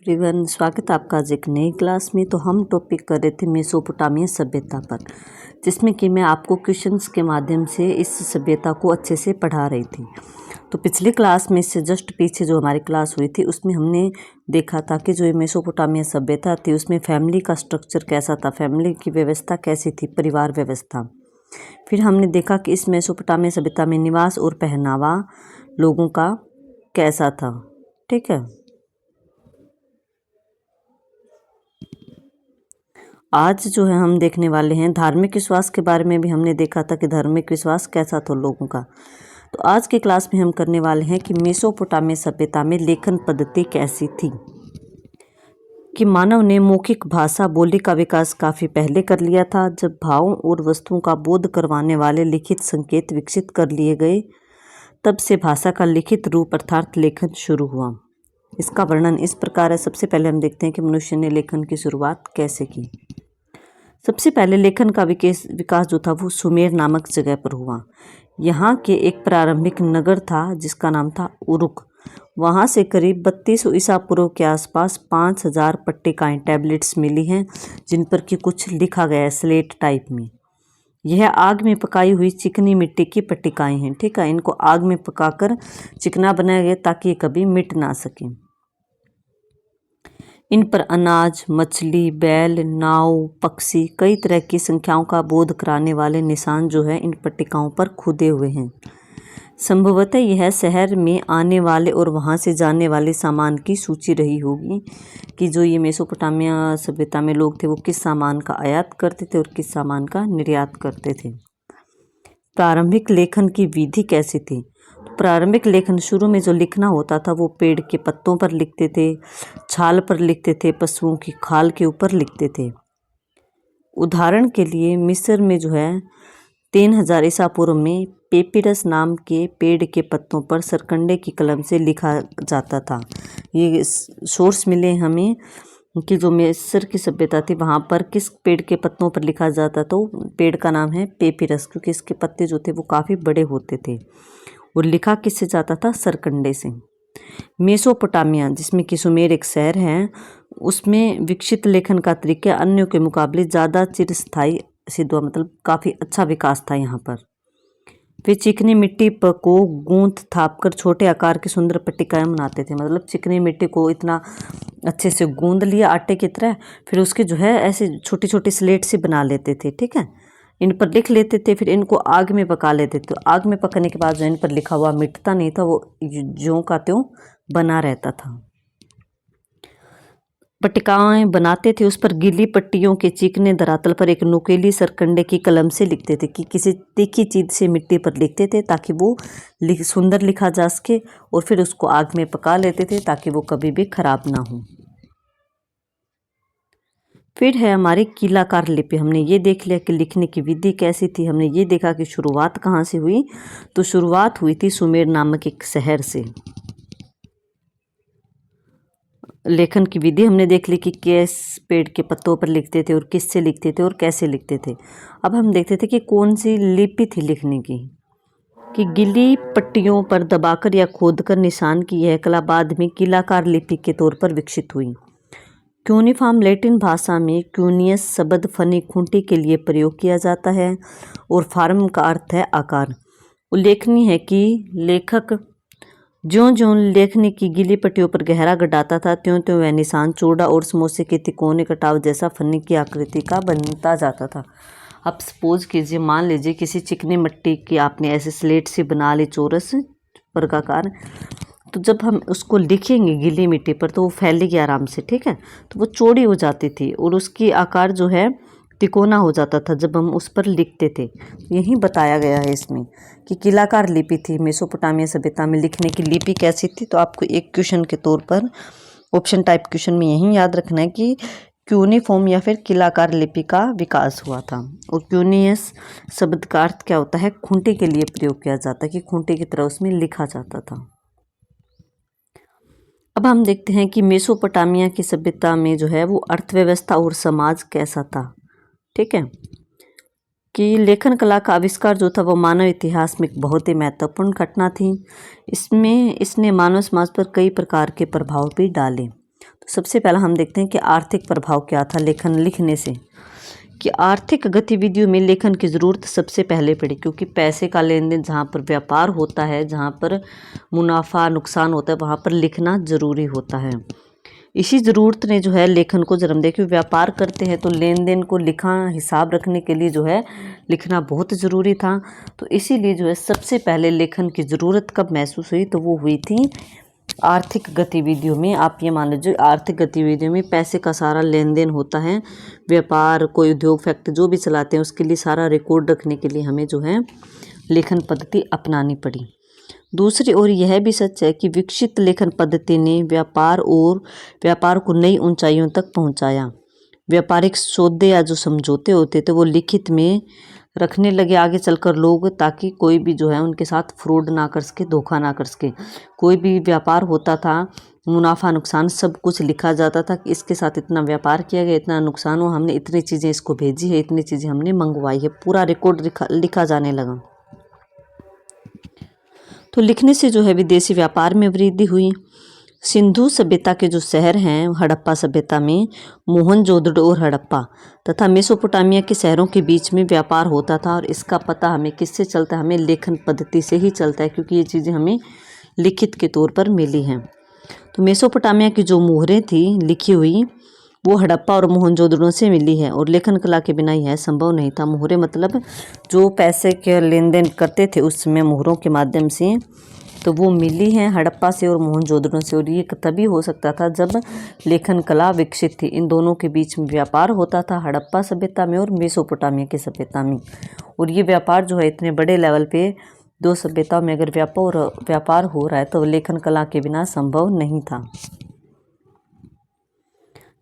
Everyone, स्वागत है आपका आज एक नई क्लास में। तो हम टॉपिक कर रहे थे मेसोपोटामिया सभ्यता पर, जिसमें कि मैं आपको क्वेश्चंस के माध्यम से इस सभ्यता को अच्छे से पढ़ा रही थी। तो पिछली क्लास में इससे जस्ट पीछे जो हमारी क्लास हुई थी उसमें हमने देखा था कि जो ये मेसोपोटामिया सभ्यता थी उसमें फैमिली का स्ट्रक्चर कैसा था, फैमिली की व्यवस्था कैसी थी, परिवार व्यवस्था। फिर हमने देखा कि इस मेसोपोटामिया सभ्यता में निवास और पहनावा लोगों का कैसा था। ठीक है, आज जो है हम देखने वाले हैं धार्मिक विश्वास के बारे में भी हमने देखा था कि धार्मिक विश्वास कैसा था लोगों का। तो आज के क्लास में हम करने वाले हैं कि मेसोपोटामिया सभ्यता में लेखन पद्धति कैसी थी। कि मानव ने मौखिक भाषा बोली का विकास काफ़ी पहले कर लिया था, जब भावों और वस्तुओं का बोध करवाने वाले लिखित संकेत विकसित कर लिए गए, तब से भाषा का लिखित रूप अर्थात लेखन शुरू हुआ। इसका वर्णन इस प्रकार है। सबसे पहले हम देखते हैं कि मनुष्य ने लेखन की शुरुआत कैसे की। सबसे पहले लेखन का विकास जो था वो सुमेर नामक जगह पर हुआ। यहाँ के एक प्रारंभिक नगर था जिसका नाम था उरुक। वहाँ से करीब 3200 ईसा पूर्व के आसपास 5000 पट्टिकाएँ टैबलेट्स मिली हैं, जिन पर कि कुछ लिखा गया है स्लेट टाइप में। यह आग में पकाई हुई चिकनी मिट्टी की पट्टिकाएँ हैं। ठीक है, इनको आग में पकाकर चिकना बनाया गया ताकि ये कभी मिट ना सकें। इन पर अनाज, मछली, बैल, नाव, पक्षी, कई तरह की संख्याओं का बोध कराने वाले निशान जो है इन पट्टिकाओं पर खुदे हुए हैं। संभवतः यह शहर में आने वाले और वहां से जाने वाले सामान की सूची रही होगी कि जो ये मेसोपोटामिया सभ्यता में लोग थे वो किस सामान का आयात करते थे और किस सामान का निर्यात करते थे। प्रारंभिक लेखन की विधि कैसी थी। प्रारंभिक लेखन शुरू में जो लिखना होता था वो पेड़ के पत्तों पर लिखते थे, छाल पर लिखते थे, पशुओं की खाल के ऊपर लिखते थे। उदाहरण के लिए मिस्र में जो है 3000 ईसा पूर्व में पेपिरस नाम के पेड़ के पत्तों पर सरकंडे की कलम से लिखा जाता था। ये सोर्स मिले हमें कि जो मिस्र की सभ्यता थी वहाँ पर किस पेड़ के पत्तों पर लिखा जाता, तो पेड़ का नाम है पेपिरस, क्योंकि इसके पत्ते जो थे वो काफ़ी बड़े होते थे। और लिखा किससे जाता था? सरकंडे से। मेसोपोटामिया जिसमें कि सुमेर एक शहर है, उसमें विकसित लेखन का तरीका अन्यों के मुकाबले ज़्यादा चिरस्थायी सिद्ध हुआ, मतलब काफ़ी अच्छा विकास था यहाँ पर। वे चिकनी मिट्टी को गूंथ थाप कर छोटे आकार की सुंदर पट्टिकाएँ बनाते थे। मतलब चिकनी मिट्टी को इतना अच्छे से गूंद लिया आटे की तरह, फिर उसके जो है ऐसे छोटी छोटी स्लेट से बना लेते थे। ठीक है, इन पर लिख लेते थे, फिर इनको आग में पका लेते थे। आग में पकने के बाद जो इन पर लिखा हुआ मिटता नहीं था, वो ज्यों का त्यों बना रहता था। पट्टिकाएं बनाते थे, उस पर गीली पट्टियों के चिकने धरातल पर एक नुकीली सरकंडे की कलम से लिखते थे कि किसी तीखी चीज से मिट्टी पर लिखते थे ताकि वो सुंदर लिखा जा सके, और फिर उसको आग में पका लेते थे ताकि वो कभी भी खराब ना हो। फिर है हमारी कीलाकार लिपि। हमने ये देख लिया कि लिखने की विधि कैसी थी। हमने ये देखा कि शुरुआत कहाँ से हुई, तो शुरुआत हुई थी सुमेर नामक एक शहर से। लेखन की विधि हमने देख ली कि किस पेड़ के पत्तों पर लिखते थे और किससे लिखते थे और कैसे लिखते थे। अब हम देखते थे कि कौन सी लिपि थी लिखने की। कि गीली पट्टियों पर दबाकर या खोदकर निशान की यह कला बाद में कीलाकार लिपि के तौर पर विकसित हुई। क्यूनिफॉर्म लैटिन भाषा में क्यूनियस शब्द फनी खूंटी के लिए प्रयोग किया जाता है और फार्म का अर्थ है आकार। उल्लेखनीय है कि लेखक ज्यों ज्यों लेखनी की गीली पट्टियों पर गहरा गडाता था, त्यों त्यों वह निशान चौड़ा और समोसे के तिकोने कटाव जैसा फनी की आकृति का बनता जाता था। अब सपोज कीजिए, मान लीजिए किसी चिकनी मिट्टी की आपने ऐसे स्लेट से बना ली चौरस वर्गाकार, तो जब हम उसको लिखेंगे गीली मिट्टी पर तो वो फैलेगी आराम से। ठीक है, तो वो चौड़ी हो जाती थी और उसकी आकार जो है तिकोना हो जाता था जब हम उस पर लिखते थे। यही बताया गया है इसमें कि कीलाकार लिपि थी मेसोपोटामिया सभ्यता में। लिखने की लिपि कैसी थी, तो आपको एक क्वेश्चन के तौर पर ऑप्शन टाइप क्वेश्चन में यही याद रखना है कि क्यूनिफॉर्म या फिर कीलाकार लिपि का विकास हुआ था। और क्यूनियस शब्द का अर्थ क्या होता है? खूंटी के लिए प्रयोग किया जाता है, कि खूंटी की तरह उसमें लिखा जाता था। अब हम देखते हैं कि मेसोपोटामिया की सभ्यता में जो है वो अर्थव्यवस्था और समाज कैसा था। ठीक है, कि लेखन कला का आविष्कार जो था वो मानव इतिहास में एक बहुत ही महत्वपूर्ण घटना थी। इसने मानव समाज पर कई प्रकार के प्रभाव भी डाले। सबसे पहला हम देखते हैं कि आर्थिक प्रभाव क्या था लेखन लिखने से, कि आर्थिक गतिविधियों में लेखन की ज़रूरत सबसे पहले पड़ी, क्योंकि पैसे का लेन देन जहाँ पर व्यापार होता है, जहाँ पर मुनाफा नुकसान होता है, वहाँ पर लिखना ज़रूरी होता है। इसी ज़रूरत ने जो है लेखन को जन्म दिया, क्योंकि व्यापार करते हैं तो लेन देन को लिखा हिसाब रखने के लिए जो है लिखना बहुत ज़रूरी था। तो इसीलिए जो है सबसे पहले लेखन की ज़रूरत कब महसूस हुई, तो वो हुई थी आर्थिक गतिविधियों में। आप ये मान लीजिए आर्थिक गतिविधियों में पैसे का सारा लेन देन होता है, व्यापार कोई उद्योग फैक्ट्री जो भी चलाते हैं उसके लिए सारा रिकॉर्ड रखने के लिए हमें जो है लेखन पद्धति अपनानी पड़ी। दूसरी ओर यह भी सच है कि विकसित लेखन पद्धति ने व्यापार को नई ऊंचाइयों तक पहुंचाया। व्यापारिक सौदे या जो समझौते होते थे वो लिखित में रखने लगे आगे चलकर लोग, ताकि कोई भी जो है उनके साथ फ्रॉड ना कर सके, धोखा ना कर सके। कोई भी व्यापार होता था, मुनाफा नुकसान सब कुछ लिखा जाता था कि इसके साथ इतना व्यापार किया गया, इतना नुकसान हुआ, हमने इतनी चीज़ें इसको भेजी है, इतनी चीज़ें हमने मंगवाई है, पूरा रिकॉर्ड लिखा जाने लगा। तो लिखने से जो है विदेशी व्यापार में वृद्धि हुई। सिंधु सभ्यता के जो शहर हैं हड़प्पा सभ्यता में मोहनजोदड़ो और हड़प्पा तथा मेसोपोटामिया के शहरों के बीच में व्यापार होता था, और इसका पता हमें किससे चलता है, हमें लेखन पद्धति से ही चलता है, क्योंकि ये चीज़ें हमें लिखित के तौर पर मिली हैं। तो मेसोपोटामिया की जो मोहरें थी लिखी हुई वो हड़प्पा और मोहनजोदड़ो से मिली है, और लेखन कला के बिना यह संभव नहीं था। मोहरे मतलब जो पैसे के लेन देन करते थे उस समय मोहरों के माध्यम से, तो वो मिली हैं हड़प्पा से और मोहनजोदड़ो से, और ये तभी हो सकता था जब लेखन कला विकसित थी। इन दोनों के बीच में व्यापार होता था हड़प्पा सभ्यता में और मेसोपोटामिया की सभ्यता में, और ये व्यापार जो है इतने बड़े लेवल पे दो सभ्यताओं में अगर व्यापार हो रहा है तो लेखन कला के बिना संभव नहीं था।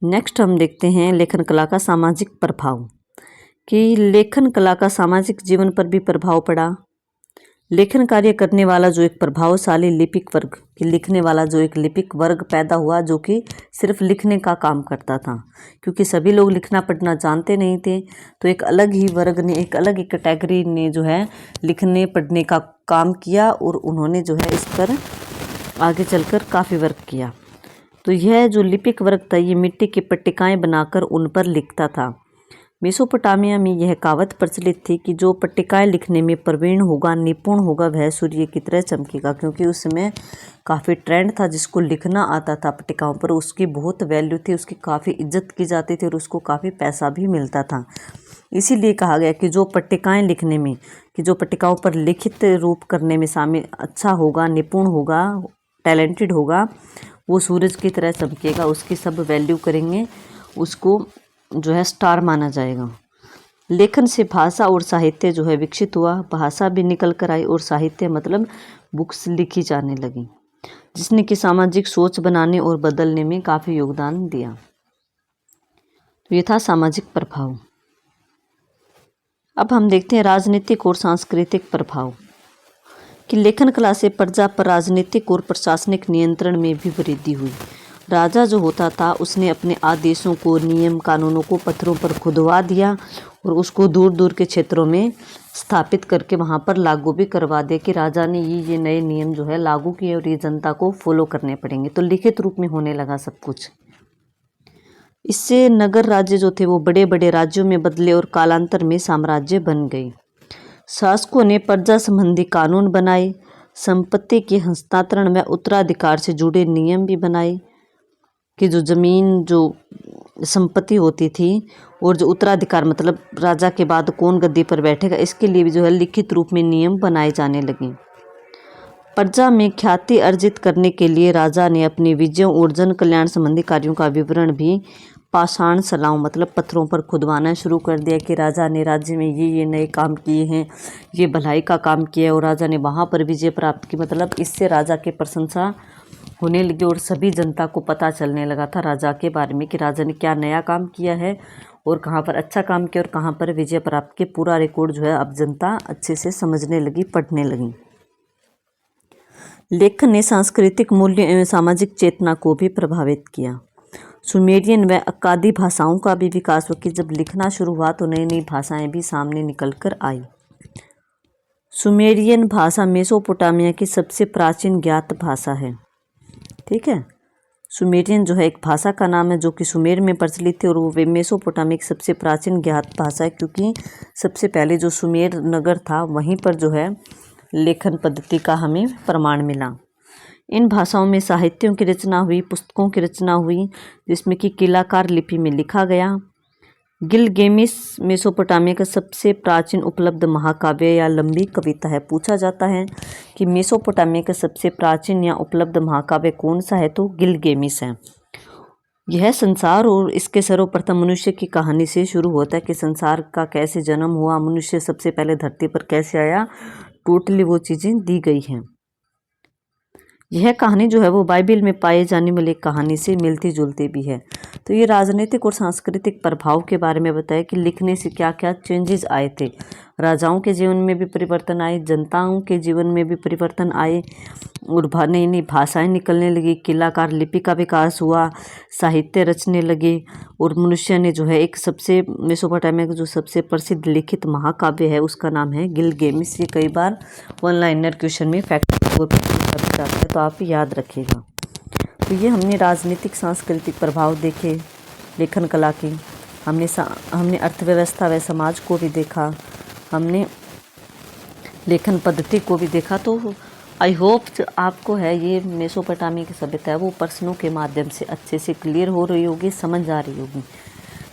नेक्स्ट हम देखते हैं लेखन कला का सामाजिक प्रभाव, कि लेखन कला का सामाजिक जीवन पर भी प्रभाव पड़ा। लेखन कार्य करने वाला जो एक प्रभावशाली लिपिक वर्ग, कि लिखने वाला जो एक लिपिक वर्ग पैदा हुआ जो कि सिर्फ लिखने का काम करता था, क्योंकि सभी लोग लिखना पढ़ना जानते नहीं थे। तो एक अलग ही वर्ग ने, एक अलग ही कैटेगरी ने जो है लिखने पढ़ने का काम किया, और उन्होंने जो है इस पर आगे चलकर काफ़ी वर्क किया। तो यह जो लिपिक वर्ग था ये मिट्टी की पट्टिकाएँ बनाकर उन पर लिखता था। मेसोपोटामिया में यह कहावत प्रचलित थी कि जो पट्टिकाएँ लिखने में प्रवीण होगा, निपुण होगा, वह सूर्य की तरह चमकेगा, क्योंकि उस समय काफ़ी ट्रेंड था, जिसको लिखना आता था पट्टिकाओं पर उसकी बहुत वैल्यू थी, उसकी काफ़ी इज्जत की जाती थी और उसको काफ़ी पैसा भी मिलता था। इसीलिए कहा गया कि जो पट्टिकाएँ लिखने में, कि जो पट्टिकाओं पर लिखित रूप करने में शामिल अच्छा होगा, निपुण होगा, टैलेंटेड होगा, वो सूरज की तरह चमकेगा, उसकी सब वैल्यू करेंगे, उसको जो है स्टार माना जाएगा। लेखन से भाषा और साहित्य जो है विकसित हुआ, भाषा भी निकल कर आई और साहित्य मतलब बुक्स लिखी जाने लगी, जिसने कि सामाजिक सोच बनाने और बदलने में काफ़ी योगदान दिया। तो ये था सामाजिक प्रभाव। अब हम देखते हैं राजनीतिक और सांस्कृतिक प्रभाव, कि लेखन कला से प्रजा पर राजनीतिक और प्रशासनिक नियंत्रण में भी वृद्धि हुई। राजा जो होता था उसने अपने आदेशों को, नियम कानूनों को पत्थरों पर खुदवा दिया और उसको दूर दूर के क्षेत्रों में स्थापित करके वहाँ पर लागू भी करवा दिया, कि राजा ने ये नए नियम जो है लागू किए और ये जनता को फॉलो करने पड़ेंगे। तो लिखित रूप में होने लगा सब कुछ। इससे नगर राज्य जो थे वो बड़े बड़े राज्यों में बदले और कालांतर में साम्राज्य बन गए। शासकों ने प्रजा संबंधी कानून बनाए, संपत्ति के हस्तांतरण व उत्तराधिकार से जुड़े नियम भी बनाए, कि जो ज़मीन जो संपत्ति होती थी और जो उत्तराधिकार मतलब राजा के बाद कौन गद्दी पर बैठेगा, इसके लिए भी जो है लिखित रूप में नियम बनाए जाने लगे। प्रजा में ख्याति अर्जित करने के लिए राजा ने अपनी विजयों और जन कल्याण संबंधी कार्यों का विवरण भी पाषाण शिलाओं मतलब पत्थरों पर खुदवाना शुरू कर दिया, कि राजा ने राज्य में ये नए काम किए हैं, ये भलाई का काम किया है और राजा ने वहाँ पर विजय प्राप्त की। मतलब इससे राजा की प्रशंसा होने लगी और सभी जनता को पता चलने लगा था राजा के बारे में, कि राजा ने क्या नया काम किया है और कहाँ पर अच्छा काम किया और कहाँ पर विजय प्राप्त की। पूरा रिकॉर्ड जो है अब जनता अच्छे से समझने लगी, पढ़ने लगी। लेखन ने सांस्कृतिक मूल्य एवं सामाजिक चेतना को भी प्रभावित किया। सुमेरियन व अक्कादी भाषाओं का भी विकास हुआ, कि जब लिखना शुरू हुआ तो नई नई भाषाएं भी सामने निकल कर आई। सुमेरियन भाषा मेसोपोटामिया की सबसे प्राचीन ज्ञात भाषा है। ठीक है, सुमेरियन जो है एक भाषा का नाम है जो कि सुमेर में प्रचलित थी और वो मेसोपोटामिया की सबसे प्राचीन ज्ञात भाषा है, क्योंकि सबसे पहले जो सुमेर नगर था वहीं पर जो है लेखन पद्धति का हमें प्रमाण मिला। इन भाषाओं में साहित्यों की रचना हुई, पुस्तकों की रचना हुई, जिसमें कि कीलाकार लिपि में लिखा गया। गिलगेमिस मेसोपोटामिया का सबसे प्राचीन उपलब्ध महाकाव्य या लंबी कविता है। पूछा जाता है कि मेसोपोटामिया का सबसे प्राचीन या उपलब्ध महाकाव्य कौन सा है, तो गिलगेमिस है। यह संसार और इसके सर्वप्रथम मनुष्य की कहानी से शुरू होता है कि संसार का कैसे जन्म हुआ, मनुष्य सबसे पहले धरती पर कैसे आया, टोटली वो चीज़ें दी गई हैं। यह कहानी जो है वो बाइबिल में पाए जाने वाली कहानी से मिलती जुलती भी है। तो ये राजनीतिक और सांस्कृतिक प्रभाव के बारे में बताया कि लिखने से क्या क्या चेंजेस आए थे। राजाओं के जीवन में भी परिवर्तन आए, जनताओं के जीवन में भी परिवर्तन आए और नई नई भाषाएं निकलने लगी, कीलाकार लिपि का विकास हुआ, साहित्य रचने लगे और मनुष्य ने जो है एक सबसे मेसोपोटामिया का जो सबसे प्रसिद्ध लिखित महाकाव्य है उसका नाम है गिलगेमिस। ये कई बार ऑनलाइनर क्वेश्चन में फैक्ट जाता है, तो आप याद रखिएगा। तो ये हमने राजनीतिक सांस्कृतिक प्रभाव देखे लेखन कला की, हमने अर्थव्यवस्था व समाज को भी देखा, हमने लेखन पद्धति को भी देखा। तो आई होप आपको है ये मेसोपोटामिया की सभ्यता है वो प्रश्नों के माध्यम से अच्छे से क्लियर हो रही होगी, समझ आ रही होगी।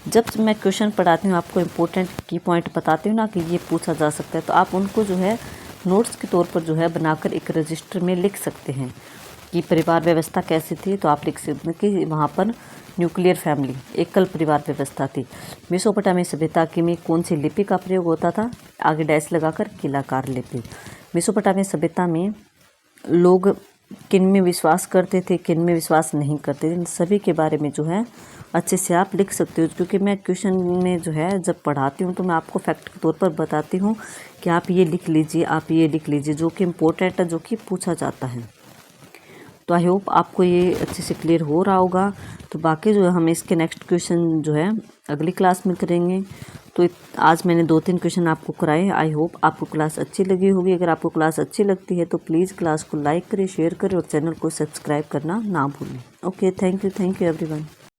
जब मैं क्वेश्चन पढ़ाती हूँ आपको इम्पोर्टेंट की पॉइंट बताती हूँ ना कि ये पूछा जा सकता है, तो आप उनको जो है नोट्स के तौर पर जो है बनाकर एक रजिस्टर में लिख सकते हैं कि परिवार व्यवस्था कैसी थी। तो आप लिख सकते हैं कि वहाँ पर न्यूक्लियर फैमिली, एकल परिवार व्यवस्था थी। मेसोपोटामिया सभ्यता की में कौन सी लिपि का प्रयोग होता था, आगे डैश लगाकर कीलाकार लिपि। मेसोपोटामिया सभ्यता में लोग किन में विश्वास करते थे, किन में विश्वास नहीं करते थे, इन सभी के बारे में जो है अच्छे से आप लिख सकते हो। क्योंकि मैं क्वेश्चन में जो है जब पढ़ाती हूँ तो मैं आपको फैक्ट के तौर पर बताती हूँ कि आप ये लिख लीजिए, आप ये लिख लीजिए, जो कि इम्पोर्टेंट है, जो कि पूछा जाता है। तो आई होप आपको ये अच्छे से क्लियर हो रहा होगा। तो बाकी जो है हम इसके नेक्स्ट क्वेश्चन जो है अगली क्लास में करेंगे। तो आज मैंने 2-3 क्वेश्चन आपको कराए। आई होप आपको क्लास अच्छी लगी होगी। अगर आपको क्लास अच्छी लगती है तो प्लीज़ क्लास को लाइक करें, शेयर करें और चैनल को सब्सक्राइब करना ना भूलें। Okay, thank you everyone.